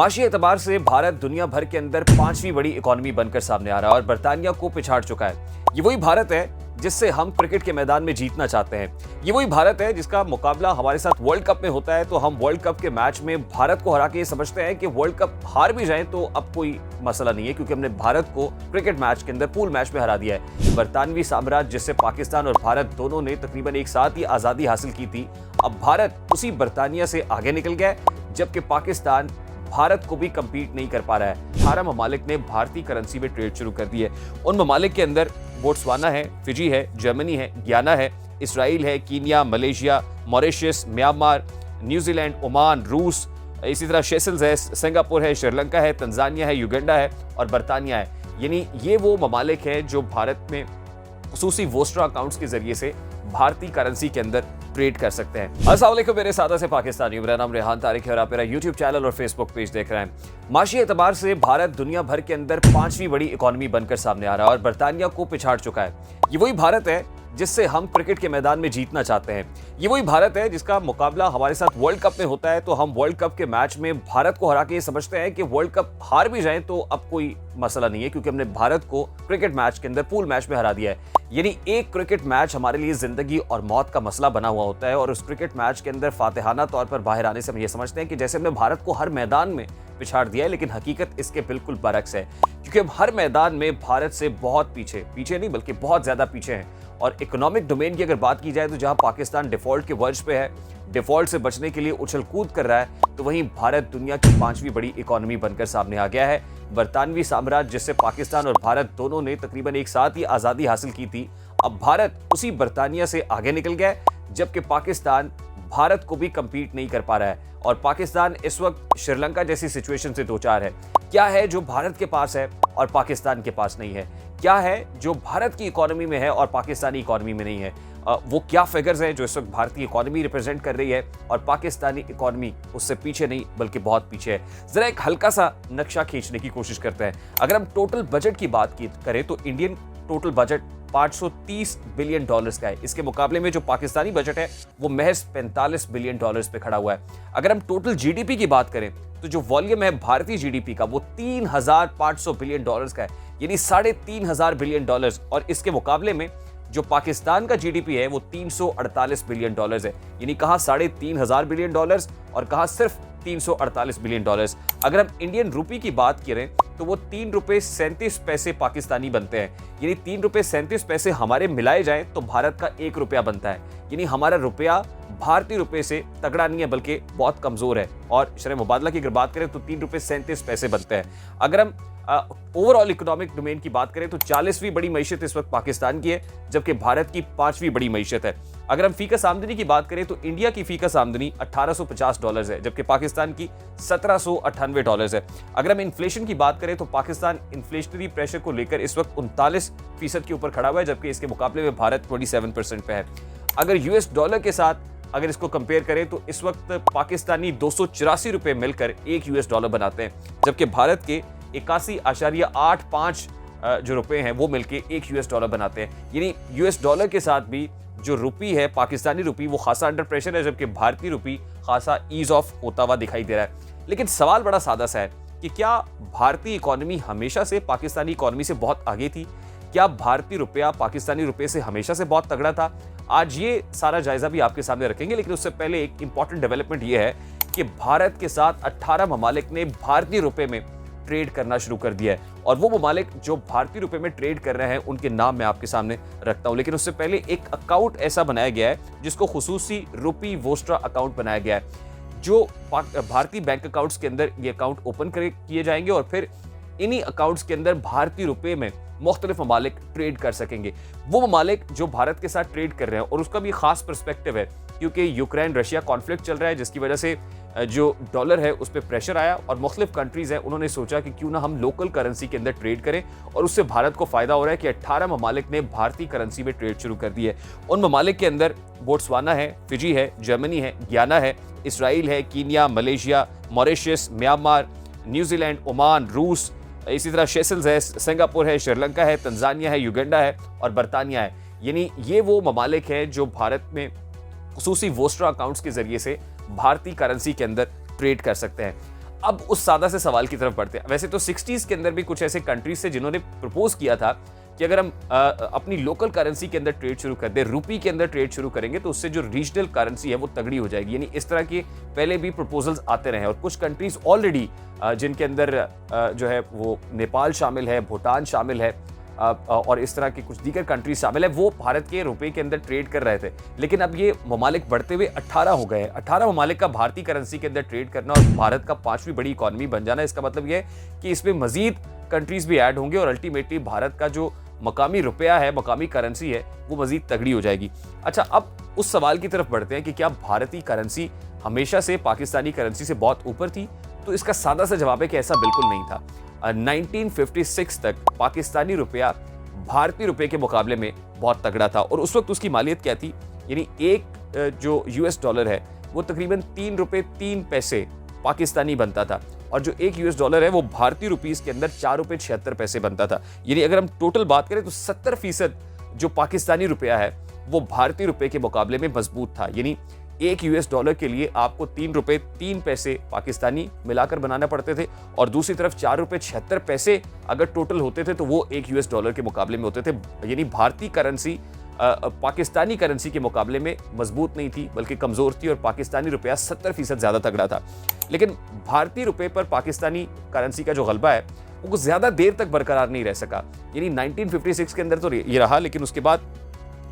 माशी एतबार से भारत दुनिया भर के अंदर 5वीं बड़ी इकोनॉमी बनकर सामने आ रहा है और बर्तानिया को पिछाड़ चुका है। ये वही भारत है जिससे हम क्रिकेट के मैदान में जीतना चाहते हैं। ये वही भारत है जिसका मुकाबला हमारे साथ वर्ल्ड कप में होता है, तो हम वर्ल्ड कप के मैच में भारत को हरा के ये समझते हैं कि वर्ल्ड कप हार भी जाए तो अब कोई मसला नहीं है, क्योंकि हमने भारत को क्रिकेट मैच के अंदर पूल मैच में हरा दिया है। बरतानवी साम्राज्य जिससे पाकिस्तान और भारत दोनों ने तकरीबन एक साथ ही आजादी हासिल की थी, अब भारत उसी बरतानिया से आगे निकल गया है, जबकि पाकिस्तान भारत को भी कम्पीट नहीं कर पा रहा है। 18 ममालिक ने भारतीय करेंसी में ट्रेड शुरू कर दी है। उन ममालिक के अंदर बोट्सवाना है, फिजी है, जर्मनी है, गियाना है, इसराइल है, Kenya, Malaysia, Mauritius, Myanmar, New Zealand, Oman, रूस, इसी तरह सेशल्स है, सिंगापुर है, श्रीलंका है, तंजानिया है, युगांडा है और बरतानिया है। यानी ये वो ममालिक हैं जो भारत में खुसूसी वोस्ट्रा अकाउंट्स के जरिए से भारतीय करेंसी के अंदर ट्रेड कर सकते हैं। अस्सलाम वालेकुम मेरे सादा से पाकिस्तानी, मेरा नाम रेहान तारिक है और आप मेरा यूट्यूब चैनल और फेसबुक पेज देख रहे हैं। माशी एतबार से भारत दुनिया भर के अंदर 5वीं बड़ी इकोनॉमी बनकर सामने आ रहा है और बरतानिया को पिछाड़ चुका है। ये वही भारत है जिससे हम क्रिकेट के मैदान में जीतना चाहते हैं। ये वही भारत है जिसका मुकाबला हमारे साथ वर्ल्ड कप में होता है, तो हम वर्ल्ड कप के मैच में भारत को हरा के ये समझते हैं कि वर्ल्ड कप हार भी जाए तो अब कोई मसला नहीं है, क्योंकि हमने भारत को क्रिकेट मैच के अंदर पूल मैच में हरा दिया है। यानी एक क्रिकेट मैच हमारे लिए जिंदगी और मौत का मसला बना हुआ होता है और उस क्रिकेट मैच के अंदर फातिहाना तौर पर बाहर आने से हम ये समझते हैं कि जैसे हमने भारत को हर मैदान में पिछाड़ दिया है, लेकिन हकीकत इसके बिल्कुल बरक्स है, क्योंकि हम हर मैदान में भारत से बहुत पीछे नहीं बल्कि बहुत ज्यादा पीछे हैं। और इकोनॉमिक डोमेन की अगर बात की जाए तो जहां पाकिस्तान डिफॉल्ट के वर्ज पे है, डिफॉल्ट से बचने के लिए उछल कूद कर रहा है, तो वहीं भारत दुनिया की 5वीं बड़ी इकोनॉमी बनकर सामने आ गया है। बरतानवी साम्राज्य जिससे पाकिस्तान और भारत दोनों ने तकरीबन एक साथ ही आजादी हासिल की थी, अब भारत उसी बरतानिया से आगे निकल गया है, जबकि पाकिस्तान भारत को भी कम्पीट नहीं कर पा रहा है और पाकिस्तान इस वक्त श्रीलंका जैसी सिचुएशन से दो चार है। क्या है जो भारत के पास है और पाकिस्तान के पास नहीं है? क्या है जो भारत की इकोनॉमी में है और पाकिस्तानी इकोनॉमी में नहीं है? वो क्या फिगर्स हैं जो इस वक्त भारतीय इकोनॉमी रिप्रेजेंट कर रही है और पाकिस्तानी इकोनॉमी उससे पीछे नहीं बल्कि बहुत पीछे है? जरा एक हल्का सा नक्शा खींचने की कोशिश करते हैं। अगर हम टोटल बजट की बात करें तो Indian total budget 530 billion dollars का है। इसके मुकाबले में जो पाकिस्तानी बजट है वो महज 45 बिलियन डॉलर्स पे खड़ा हुआ है। अगर हम टोटल जीडीपी की बात करें तो जो वॉल्यूम है भारतीय जीडीपी का वो 3500 बिलियन डॉलर्स का है, यानी 3500 बिलियन डॉलर्स, और इसके मुकाबले में जो पाकिस्तान का जीडीपी है वो 348 बिलियन डॉलर्स है। यानी कहा 3500 बिलियन डॉलर्स और कहा सिर्फ 348 बिलियन डॉलर्स। अगर हम इंडियन रूपी की बात करें तो वो 3 रुपए 37 पैसे पाकिस्तानी बनते हैं, यानी 3 रुपए 37 पैसे हमारे मिलाए जाएं तो भारत का 1 रुपया बनता है। यानी हमारा रुपया भारतीय रुपए से तगड़ा नहीं है बल्कि बहुत कमजोर है, और शरह मुबादला की अगर बात करें तो 3 रुपए 37 पैसे बनते हैं। अगर हम ओवरऑल इकोनॉमिक डोमेन की बात करें तो 40वीं बड़ी मईशत इस वक्त पाकिस्तान की है, जबकि भारत की 5वीं बड़ी मईशत है। अगर हम फीकस आमदनी की बात करें तो इंडिया की फीकस आमदनी 1850 डॉलर्स है, जबकि पाकिस्तान की 1798 डॉलर्स है। अगर हम इन्फ्लेशन की बात करें तो पाकिस्तान इन्फ्लेशनरी प्रेशर को लेकर इस वक्त 39% के ऊपर खड़ा हुआ है, जबकि इसके मुकाबले में भारत 27% पे है। अगर यूएस डॉलर के साथ अगर इसको कंपेयर करें तो इस वक्त पाकिस्तानी 284 रुपए मिलकर 1 यूएस डॉलर बनाते हैं, जबकि भारत के 81.85 जो रुपए हैं वो मिलके 1 यूएस डॉलर बनाते हैं। यानी यूएस डॉलर के साथ भी जो रुपी है, पाकिस्तानी रुपी, वो खासा अंडर प्रेशर है, जबकि भारतीय रुपी खासा ईज ऑफ होता हुआ दिखाई दे रहा है। लेकिन सवाल बड़ा सादा सा है कि क्या भारतीय इकोनॉमी हमेशा से पाकिस्तानी इकोनॉमी से बहुत आगे थी? क्या भारतीय रुपया पाकिस्तानी रुपये से हमेशा से बहुत तगड़ा था? आज ये सारा जायजा भी आपके सामने रखेंगे, लेकिन उससे पहले एक इंपॉर्टेंट डेवलपमेंट ये है कि भारत के साथ 18 ममालिक ने भारतीय रुपये में ट्रेड करना शुरू कर दिया है, और वो ममालिक जो भारतीय रुपये में ट्रेड कर रहे हैं उनके नाम मैं आपके सामने रखता हूं। लेकिन उससे पहले एक अकाउंट ऐसा बनाया गया है जिसको खुसूसी रुपी वोस्ट्रा अकाउंट बनाया गया है, जो भारतीय बैंक अकाउंट्स के अंदर ये अकाउंट ओपन किए जाएंगे और फिर इन्हीं अकाउंट्स के अंदर भारतीय रुपये में मुख्तलिफ ममालिक ट्रेड कर सकेंगे। वो ममालिक जो भारत के साथ ट्रेड कर रहे हैं, और उसका भी खास पर्सपेक्टिव है क्योंकि यूक्रेन रशिया कॉन्फ्लिक्ट चल रहा है, जिसकी वजह से जो डॉलर है उस पर प्रेशर आया और मुख्तलिफ कंट्रीज हैं उन्होंने सोचा कि क्यों ना हम लोकल करेंसी के अंदर ट्रेड करें, और उससे भारत को फायदा हो रहा है कि 18 ममालिक ने भारतीय करेंसी में ट्रेड शुरू कर दी है। उन ममालिक के अंदर बोट्सवाना है, फिजी है, जर्मनी है, गियाना है, इसराइल है, Kenya, Malaysia, Mauritius, Myanmar, New Zealand, Oman, रूस, इसी तरह सेशल्स है, सिंगापुर है, श्रीलंका है, तंजानिया है, युगांडा है और बरतानिया है। यानी ये वो ममालिक हैं जो भारत में खुसूसी वोस्ट्रा अकाउंट्स के जरिए से भारतीय करेंसी के अंदर ट्रेड कर सकते हैं। अब उस सादा से सवाल की तरफ बढ़ते हैं। वैसे तो 60s के अंदर भी कुछ ऐसे कंट्रीज थे जिन्होंने प्रपोज किया था कि अगर हम अपनी लोकल करेंसी के अंदर ट्रेड शुरू कर दें, रुपी के अंदर ट्रेड शुरू करेंगे तो उससे जो रीजनल करेंसी है वो तगड़ी हो जाएगी। यानी इस तरह के पहले भी प्रपोजल्स आते रहे और कुछ कंट्रीज ऑलरेडी जिनके अंदर जो है वो नेपाल शामिल है, भूटान शामिल है और इस तरह की कुछ दीगर कंट्रीज शामिल है, वो भारत के रुपए के अंदर ट्रेड कर रहे थे। लेकिन अब ये ममालिक बढ़ते हुए 18 हो गए हैं। 18 ममालिक का भारतीय करेंसी के अंदर ट्रेड करना और भारत का 5वीं बड़ी इकॉनमी बन जाना, इसका मतलब ये है कि इसमें मजीद कंट्रीज भी ऐड होंगे और अल्टीमेटली भारत का जो मकामी रुपया है, मकामी करेंसी है, वो मजीद तगड़ी हो जाएगी। अच्छा, अब उस सवाल की तरफ बढ़ते हैं कि क्या भारतीय करेंसी हमेशा से पाकिस्तानी करेंसी से बहुत ऊपर थी? तो इसका सादा सा जवाब है कि ऐसा बिल्कुल नहीं था। 1956 तक पाकिस्तानी रुपया भारतीय रुपए के मुकाबले में बहुत तगड़ा था और उस वक्त उसकी मालियत क्या थी? यानी एक जो यूएस डॉलर है वो तकरीबन 3 रुपए 3 पैसे पाकिस्तानी बनता था और जो एक यूएस डॉलर है वो भारतीय रुपीस के अंदर 4 रुपए 76 पैसे बनता था। यानी अगर हम टोटल बात करें तो 70% जो पाकिस्तानी रुपया है वो भारतीय रुपए के मुकाबले में मजबूत था। यानी एक यूएस डॉलर के लिए आपको 3 रुपए 3 पैसे पाकिस्तानी मिलाकर बनाना पड़ते थे और दूसरी तरफ 4 रुपए 76 पैसे अगर टोटल होते थे तो वो एक यूएस डॉलर के मुकाबले में होते थे। यानी भारतीय करेंसी पाकिस्तानी करेंसी के मुकाबले में मजबूत नहीं थी बल्कि कमजोर थी और पाकिस्तानी रुपया 70% ज्यादा तगड़ा था। लेकिन भारतीय रुपए पर पाकिस्तानी करेंसी का जो गलबा है वो ज्यादा देर तक बरकरार नहीं रह सका। यानी 1956 के अंदर तो ये रहा, लेकिन उसके बाद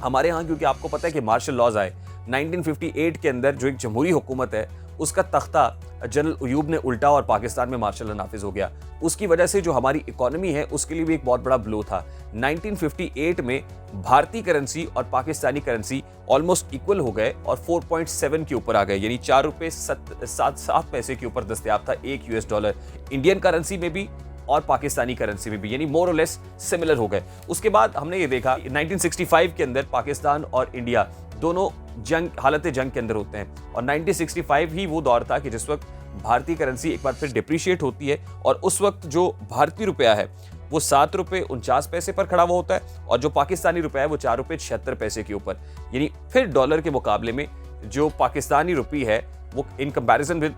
हमारे यहाँ, क्योंकि आपको पता है कि मार्शल लॉज आए 1958 के अंदर, जो एक जमहूरी हुकूमत है उसका तख्ता जनरल अयूब ने उल्टा और पाकिस्तान में मार्शल लॉ नाफिज हो गया। उसकी वजह से जो हमारी इकोनॉमी है उसके लिए भी एक बहुत बड़ा ब्लो था। 1958 में भारतीय करेंसी और पाकिस्तानी करेंसी ऑलमोस्ट इक्वल हो गए और 4.7 के ऊपर आ गए, यानी 4 रुपए 7 पैसे के ऊपर दस्तयाब था एक यूएस डॉलर। इंडियन करेंसी में भी और पाकिस्तानी करेंसी में भी, यानी मोर और लेस सिमिलर हो गए। उसके बाद हमने ये देखा 1965 के अंदर पाकिस्तान और इंडिया दोनों हालत जंग के अंदर होते हैं और 1965 ही वो दौर था कि जिस वक्त भारतीय करेंसी एक बार फिर डिप्रिशिएट होती है और उस वक्त जो भारतीय रुपया है वो 7 रुपए 49 पैसे पर खड़ा हुआ होता है और जो पाकिस्तानी रुपया है वो 4 रुपए 76 पैसे के ऊपर। यानी फिर डॉलर के मुकाबले में जो पाकिस्तानी रुपी है वो in comparison with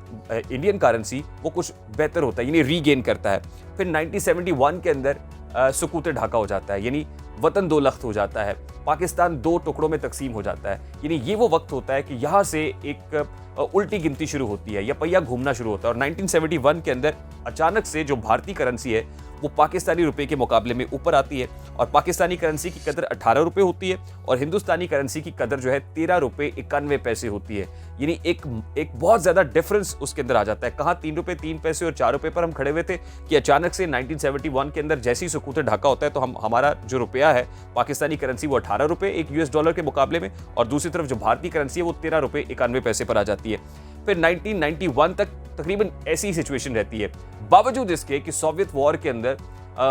Indian currency वो कुछ बेहतर होता है, यानी रीगेन करता है। फिर 1971 के अंदर सुकूत ढाका हो जाता है, यानी वतन दो लख्त हो जाता है, पाकिस्तान 2 टुकड़ों में तकसीम हो जाता है। यानी ये वो वक्त होता है कि यहाँ से एक उल्टी गिनती शुरू होती है या पहिया घूमना शुरू होता है। और 1971 के अंदर अचानक से जो भारतीय करेंसी है वो पाकिस्तानी रुपए के मुकाबले में ऊपर आती है और पाकिस्तानी करेंसी की कदर 18 रुपए होती है और हिंदुस्तानी करेंसी की कदर जो है 13 रुपए 91 पैसे होती है। यानी एक बहुत ज्यादा डिफरेंस उसके अंदर आ जाता है। कहाँ 3 रुपए 3 पैसे और 4 रुपए पर हम खड़े हुए थे कि अचानक से 1971 के अंदर जैसे ही सुकूत ढाका होता है तो हमारा जो रुपया है पाकिस्तानी करेंसी वो 18 रुपए एक यूएस डॉलर के मुकाबले में और दूसरी तरफ जो भारतीय करेंसी है वो 13 रुपए 91 पैसे पर आ जाती है। फिर 1991 तक तकरीबन ऐसी ही सिचुएशन रहती है, बावजूद इसके कि सोवियत वॉर के अंदर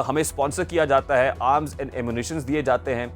हमें स्पॉन्सर किया जाता है, आर्म्स एंड एमुनिशंस दिए जाते हैं,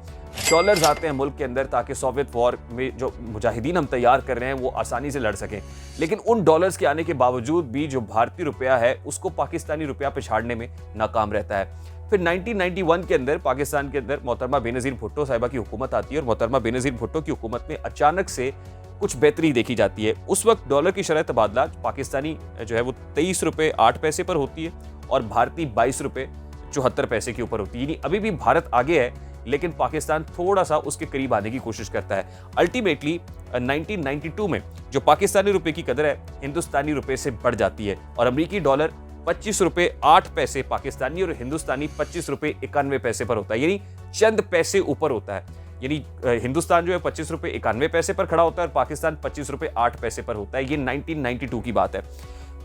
डॉलर्स आते हैं मुल्क के अंदर ताकि सोवियत वॉर में जो मुजाहिदीन हम तैयार कर रहे हैं वो आसानी से लड़ सकें। लेकिन उन डॉलर्स के आने के बावजूद भी जो भारतीय रुपया है उसको पाकिस्तानी रुपया पिछाड़ने में नाकाम रहता है। फिर 1991 के अंदर पाकिस्तान के अंदर मोहतरमा बेनज़ीर भुट्टो साहिबा की हुकूमत आती है और मोहतरमा बेनज़ीर भुट्टो की हुकूमत में अचानक से कुछ बेहतरी देखी जाती है। उस वक्त डॉलर की शरह तबादला पाकिस्तानी जो है वो 23 रुपए 8 पैसे पर होती है और भारतीय 22 रुपए 74 पैसे के ऊपर होती है। यानी अभी भी भारत आगे है लेकिन पाकिस्तान थोड़ा सा उसके करीब आने की कोशिश करता है। अल्टीमेटली 1992 में जो पाकिस्तानी रुपए की कदर है हिंदुस्तानी रुपए से बढ़ जाती है और अमेरिकी डॉलर 25 रुपए 8 पैसे पाकिस्तानी और हिंदुस्तानी 25 रुपए 91 पैसे पर होता है, यानी चंद पैसे ऊपर होता है। यानी हिंदुस्तान जो है 25 रुपए 91 पैसे पर खड़ा होता है और पाकिस्तान 25 रुपए 8 पैसे पर होता है। ये 1992 की बात है।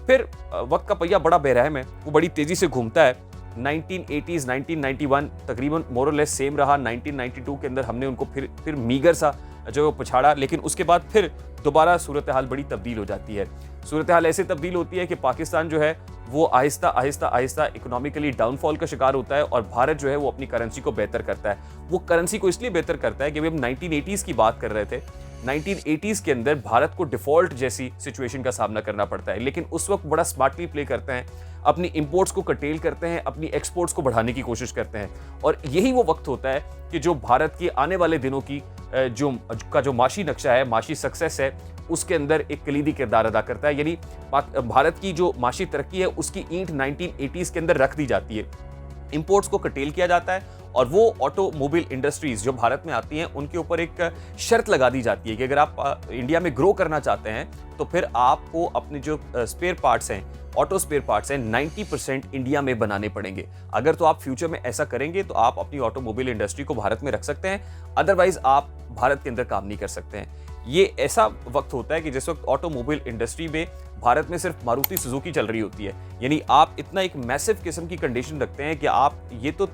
फिर वक्त का पहिया बड़ा बेरहम है, वो बड़ी तेजी से घूमता है। 1980s 1991 तकरीबन मोर और लेस सेम रहा। 1992 के अंदर हमने उनको फिर मीगर सा जो है पछाड़ा, लेकिन उसके बाद फिर दोबारा सूरत हाल बड़ी तब्दील हो जाती है। सूरत हाल ऐसे तब्दील होती है कि पाकिस्तान जो है वो आहिस्ता आहिस्ता इकोनॉमिकली डाउनफॉल का शिकार होता है और भारत जो है वो अपनी करेंसी को बेहतर करता है। वो करेंसी को इसलिए बेहतर करता है कि हम 1980s की बात कर रहे थे। 1980s के अंदर भारत को डिफॉल्ट जैसी सिचुएशन का सामना करना पड़ता है, लेकिन उस वक्त बड़ा स्मार्टली प्ले करते हैं, अपनी इंपोर्ट्स को कटेल करते हैं, अपनी एक्सपोर्ट्स को बढ़ाने की कोशिश करते हैं और यही वो वक्त होता है कि जो भारत की आने वाले दिनों की जो माशी नक्शा है, माशी सक्सेस है, उसके अंदर एक कलीदी किरदार अदा करता है। यानी भारत की जो माशी तरक्की है उसकी ईंट 1980s के अंदर रख दी जाती है, इंपोर्ट्स को कटेल किया जाता है और वो ऑटोमोबाइल इंडस्ट्रीज जो भारत में आती हैं उनके ऊपर एक शर्त लगा दी जाती है कि अगर आप इंडिया में ग्रो करना चाहते हैं तो फिर आपको अपने जो स्पेयर पार्ट्स हैं, ऑटो स्पेयर पार्ट्स हैं, 90% इंडिया में बनाने पड़ेंगे। अगर तो आप फ्यूचर में ऐसा करेंगे तो आप अपनी ऑटोमोबाइल इंडस्ट्री को भारत में रख सकते हैं, अदरवाइज आप भारत के अंदर काम नहीं कर सकते हैं। ये ऐसा वक्त होता है कि जिस वक्त ऑटोमोबाइल इंडस्ट्री में भारत में सिर्फ मारुति सुजुकी चल रही होती है, यानी आप इतना एक मैसिव किस्म की कंडीशन रखते हैं कि आप ये तो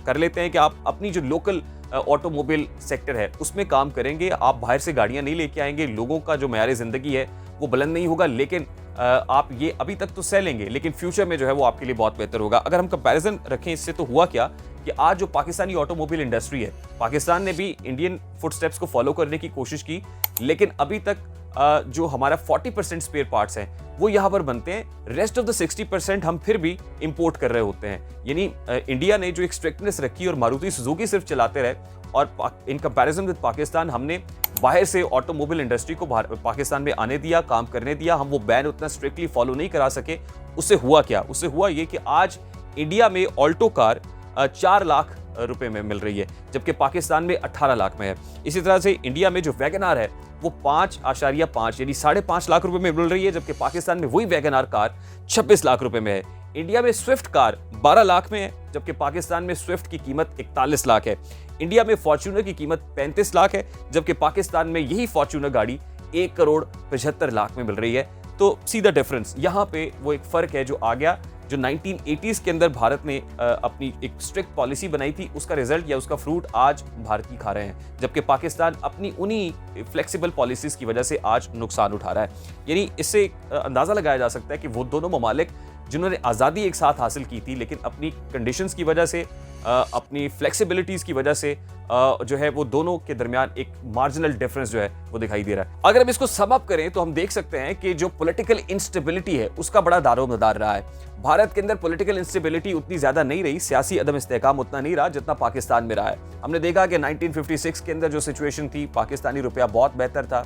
कर लेते हैं कि आप अपनी जो लोकल ऑटोमोबाइल सेक्टर है उसमें काम करेंगे, आप बाहर से गाड़ियां नहीं लेके आएंगे, लोगों का जो मेयार ज़िंदगी है वो बुलंद नहीं होगा, लेकिन आप ये अभी तक तो सह लेंगे, लेकिन फ्यूचर में जो है वो आपके लिए बहुत बेहतर होगा। अगर हम कंपैरिजन रखें इससे तो हुआ क्या कि आज जो पाकिस्तानी ऑटोमोबाइल इंडस्ट्री है, पाकिस्तान ने भी इंडियन फुटस्टेप्स को फॉलो करने की कोशिश की, लेकिन अभी तक जो हमारा 40% स्पेयर पार्ट्स हैं वो यहाँ पर बनते हैं, रेस्ट ऑफ द 60% हम फिर भी इंपोर्ट कर रहे होते हैं। यानी इंडिया ने जो एक स्ट्रिक्टनेस रखी और मारुति सुजुकी सिर्फ चलाते रहे, और इन कंपैरिजन विद पाकिस्तान हमने बाहर से ऑटोमोबाइल इंडस्ट्री को पाकिस्तान में आने दिया, काम करने दिया, हम वो बैन उतना स्ट्रिक्टली फॉलो नहीं करा सके। उससे हुआ क्या? उससे हुआ ये कि आज इंडिया में ऑल्टो कार 4 लाख रुपए में मिल रही है, जबकि पाकिस्तान में 18 लाख में है। इसी तरह से इंडिया में जो वैगनार है वो 5.5 यानी 5.5 लाख रुपए में मिल रही है, जबकि पाकिस्तान में वही वैगनार कार 26 लाख रुपए में है। इंडिया में स्विफ्ट कार 12 लाख में है, जबकि पाकिस्तान में स्विफ्ट की कीमत 41 लाख है। इंडिया में फॉर्च्यूनर की कीमत 35 लाख है, जबकि पाकिस्तान में यही फॉर्च्यूनर गाड़ी 1,75,00,000 में मिल रही है। तो सी द डिफरेंस, यहाँ पे वो एक फर्क है जो आ गया, जो 1980s के अंदर भारत ने अपनी एक स्ट्रिक्ट पॉलिसी बनाई थी, उसका रिजल्ट या उसका फ्रूट आज भारतीय खा रहे हैं, जबकि पाकिस्तान अपनी उन्हीं फ्लेक्सिबल पॉलिसीज की वजह से आज नुकसान उठा रहा है। यानी इससे अंदाजा लगाया जा सकता है कि वो दोनों ममालिक जिन्होंने आज़ादी एक साथ हासिल की थी, लेकिन अपनी कंडीशंस की वजह से, अपनी फ्लेक्सिबिलिटीज की वजह से जो है वो दोनों के दरमियान एक मार्जिनल डिफरेंस जो है वो दिखाई दे रहा है। अगर हम इसको सम अप करें तो हम देख सकते हैं कि जो पॉलिटिकल इंस्टेबिलिटी है उसका बड़ा दारोमदार रहा है। भारत के अंदर पॉलिटिकल इंस्टेबिलिटी उतनी ज्यादा नहीं रही, सियासी अदम इस्तेहकाम उतना नहीं रहा जितना पाकिस्तान में रहा है। हमने देखा कि 1956 के अंदर जो सिचुएशन थी, पाकिस्तानी रुपया बहुत बेहतर था,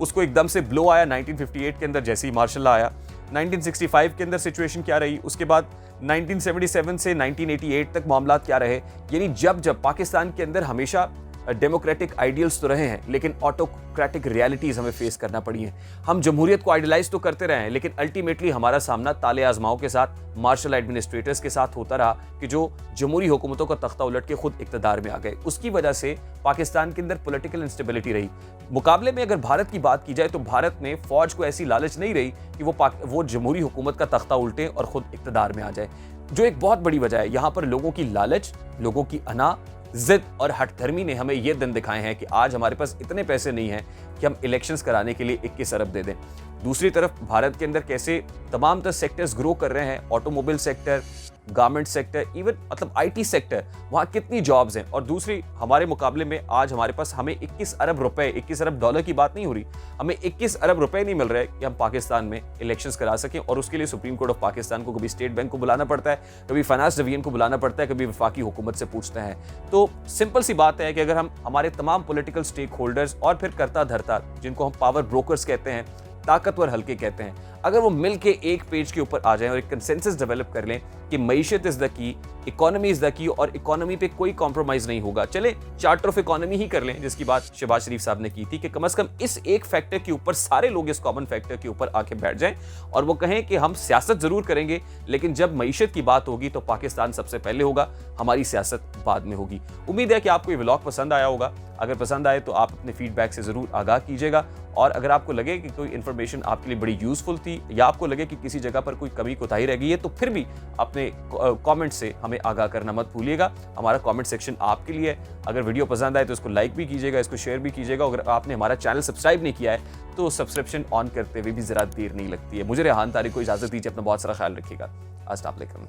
उसको एकदम से ब्लो आया 1958 के अंदर जैसे ही मार्शल लॉ आया। 1965 के अंदर सिचुएशन क्या रही, उसके बाद 1977 से 1988 तक मामला क्या रहे। यानी जब पाकिस्तान के अंदर हमेशा डेमोक्रेटिक आइडियल्स तो रहे हैं, लेकिन ऑटोक्रेटिक रियलिटीज हमें फेस करना पड़ी हैं। हम जमहूरियत को आइडलाइज तो करते रहे हैं, लेकिन अल्टीमेटली हमारा सामना ताले आजमाओं के साथ, मार्शल एडमिनिस्ट्रेटर्स के साथ होता रहा कि जो जमहूरी हुकूमतों का तख्ता उलट के खुद इक़्तिदार में आ गए। उसकी वजह से पाकिस्तान के अंदर पॉलिटिकल इंस्टेबिलिटी रही। मुकाबले में अगर भारत की बात की जाए तो भारत में फौज को ऐसी लालच नहीं रही कि वो जमहूरी हुकूमत का तख्ता उल्टे और खुद इक़्तिदार में आ जाए, जो एक बहुत बड़ी वजह है। यहाँ पर लोगों की लालच, लोगों की अना, जिद और हठधर्मी ने हमें ये दिन दिखाए हैं कि आज हमारे पास इतने पैसे नहीं हैं कि हम इलेक्शंस कराने के लिए 21 अरब दे दें। दूसरी तरफ भारत के अंदर कैसे तमाम तरह सेक्टर्स ग्रो कर रहे हैं, automobile sector, garment sector, even मतलब आईटी सेक्टर, वहाँ कितनी जॉब्स हैं। और दूसरी, हमारे मुकाबले में आज हमारे पास हमें 21 अरब रुपए, 21 अरब डॉलर की बात नहीं हो रही, हमें 21 अरब रुपए नहीं मिल रहे कि हम पाकिस्तान में इलेक्शंस करा सकें। और उसके लिए सुप्रीम कोर्ट ऑफ पाकिस्तान को कभी स्टेट बैंक को बुलाना पड़ता है, कभी फाइनेंस डिवीजन को बुलाना पड़ता है, कभी वफाकी हुकूमत से पूछते हैं। तो सिंपल सी बात है कि अगर हम हमारे तमाम पॉलिटिकल स्टेक होल्डर्स और फिर करता धरता, जिनको हम पावर ब्रोकर्स कहते हैं, ताकतवर हल्के कहते हैं, अगर वो मिलके एक पेज के ऊपर आ जाएं और एक कंसेंसस डेवलप कर लें कि मईशत is the key, economy is the key, और इकोनॉमी पे कोई कॉम्प्रोमाइज नहीं होगा। चले चार्टर ऑफ इकोनॉमी ही कर लें, जिसकी बात शहबाज शरीफ साहब ने की थी कि कम से कम इस एक फैक्टर के ऊपर सारे लोग इस कॉमन फैक्टर के ऊपर आके बैठ जाएं और वो कहें कि हम सियासत जरूर करेंगे, लेकिन जब मईशत की बात होगी तो पाकिस्तान सबसे पहले होगा, हमारी सियासत बाद में होगी। उम्मीद है कि आपको ये व्लॉग पसंद आया होगा। अगर पसंद आए तो आप अपने फीडबैक से जरूर आगाह कीजिएगा, और अगर आपको लगे कि कोई इन्फॉर्मेशन आपके लिए बड़ी यूजफुल थी या आपको लगे कि किसी जगह पर कोई कमी कोताही रह गई है, तो फिर भी अपने कमेंट से हमें आगाह करना मत भूलिएगा। हमारा कमेंट सेक्शन आपके लिए है। अगर वीडियो पसंद आए तो इसको लाइक भी कीजिएगा, इसको शेयर भी कीजिएगा। अगर आपने हमारा चैनल सब्सक्राइब नहीं किया है तो सब्सक्रिप्शन ऑन करते हुए भी जरा देर नहीं लगती है। मुझे रेहान तारिक को इजाजत दीजिए, अपना बहुत सारा ख्याल रखिएगा। अस्सलाम वालेकुम।